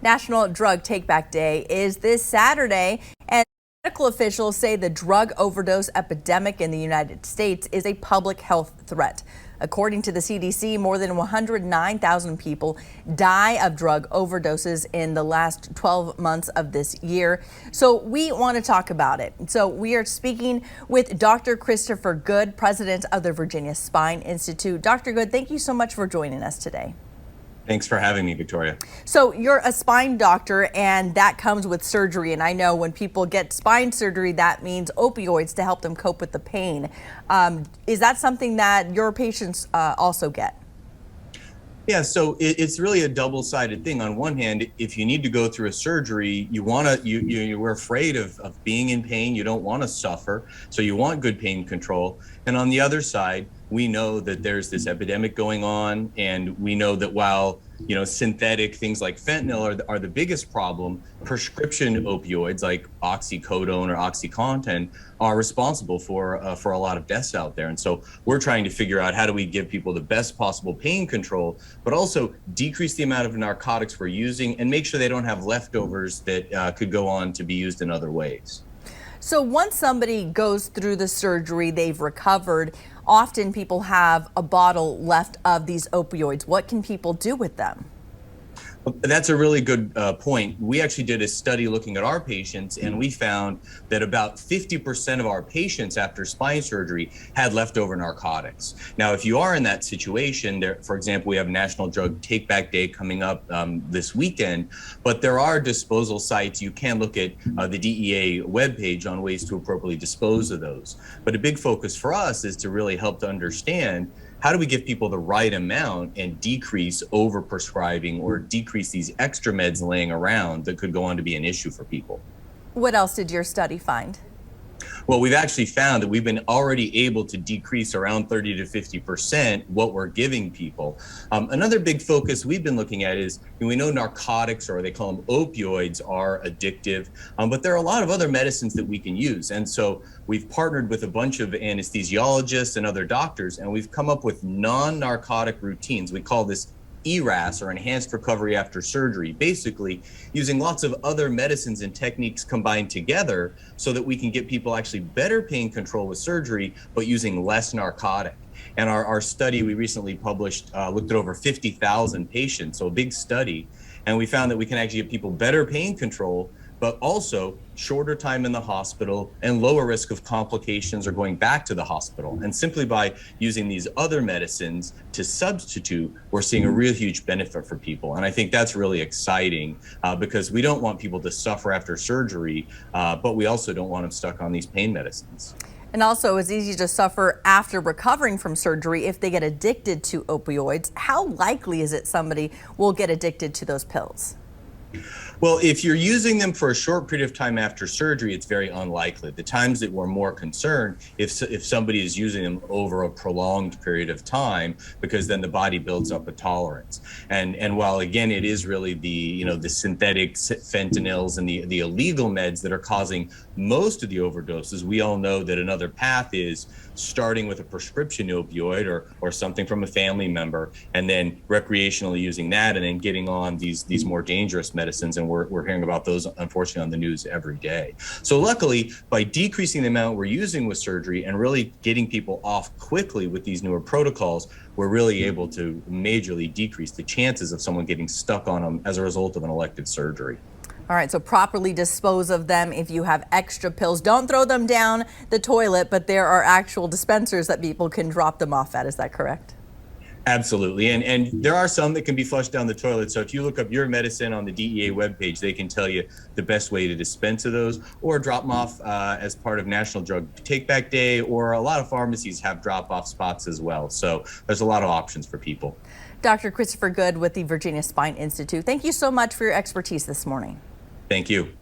National Drug Take-Back Day is this Saturday, and medical officials say the drug overdose epidemic in the United States is a public health threat. According to the CDC, more than 109,000 people die of drug overdoses in the last 12 months of this year. So we want to talk about it. So we are speaking with Dr. Christopher Good, president of the Virginia Spine Institute. Dr. Good, thank you so much for joining us today. Thanks for having me, Victoria. So you're a spine doctor, and that comes with surgery. And I know when people get spine surgery, that means opioids to help them cope with the pain. Is that something that your patients also get? Yeah, so it's really a double-sided thing. On one hand, if you need to go through a surgery, you're afraid of being in pain. You don't want to suffer, so you want good pain control. And on the other side, we know that there's this epidemic going on, and we know that while synthetic things like fentanyl are the biggest problem, prescription opioids like oxycodone or OxyContin are responsible for a lot of deaths out there. And so we're trying to figure out how do we give people the best possible pain control, but also decrease the amount of narcotics we're using and make sure they don't have leftovers that could go on to be used in other ways. So once somebody goes through the surgery, they've recovered, often people have a bottle left of these opioids. What can people do with them? That's a really good point. We actually did a study looking at our patients, and we found that about 50% of our patients after spine surgery had leftover narcotics. Now, if you are in that situation, for example, we have National Drug Take-Back Day coming up this weekend, but there are disposal sites. You can look at the DEA webpage on ways to appropriately dispose of those. But a big focus for us is to really help to understand how do we give people the right amount and decrease over-prescribing or decrease these extra meds laying around that could go on to be an issue for people. What else did your study find? Well, we've actually found that we've been already able to decrease around 30 to 50% what we're giving people. Another big focus we've been looking at is, we know narcotics, or they call them opioids, are addictive, but there are a lot of other medicines that we can use. And so we've partnered with a bunch of anesthesiologists and other doctors, and we've come up with non-narcotic routines. We call this ERAS, or enhanced recovery after surgery, basically using lots of other medicines and techniques combined together so that we can get people actually better pain control with surgery, but using less narcotic. And our study we recently published looked at over 50,000 patients, so a big study, and we found that we can actually get people better pain control, but also shorter time in the hospital and lower risk of complications or going back to the hospital. And simply by using these other medicines to substitute, we're seeing a real huge benefit for people. And I think that's really exciting because we don't want people to suffer after surgery, but we also don't want them stuck on these pain medicines. And also, it's easy to suffer after recovering from surgery if they get addicted to opioids. How likely is it somebody will get addicted to those pills? Well, if you're using them for a short period of time after surgery, it's very unlikely. The times that we're more concerned if somebody is using them over a prolonged period of time, because then the body builds up a tolerance. And while again it is really the synthetic fentanyls and the illegal meds that are causing most of the overdoses, we all know that another path is starting with a prescription opioid or something from a family member, and then recreationally using that, and then getting on these more dangerous medicines. And we're hearing about those, unfortunately, on the news every day. So luckily, by decreasing the amount we're using with surgery and really getting people off quickly with these newer protocols, we're really able to majorly decrease the chances of someone getting stuck on them as a result of an elective surgery. All right, so properly dispose of them. If you have extra pills, don't throw them down the toilet, but there are actual dispensers that people can drop them off at. Is that correct? Absolutely. And there are some that can be flushed down the toilet. So if you look up your medicine on the DEA webpage, they can tell you the best way to dispense of those, or drop them off as part of National Drug Take-Back Day, or a lot of pharmacies have drop-off spots as well. So there's a lot of options for people. Dr. Christopher Good with the Virginia Spine Institute, thank you so much for your expertise this morning. Thank you.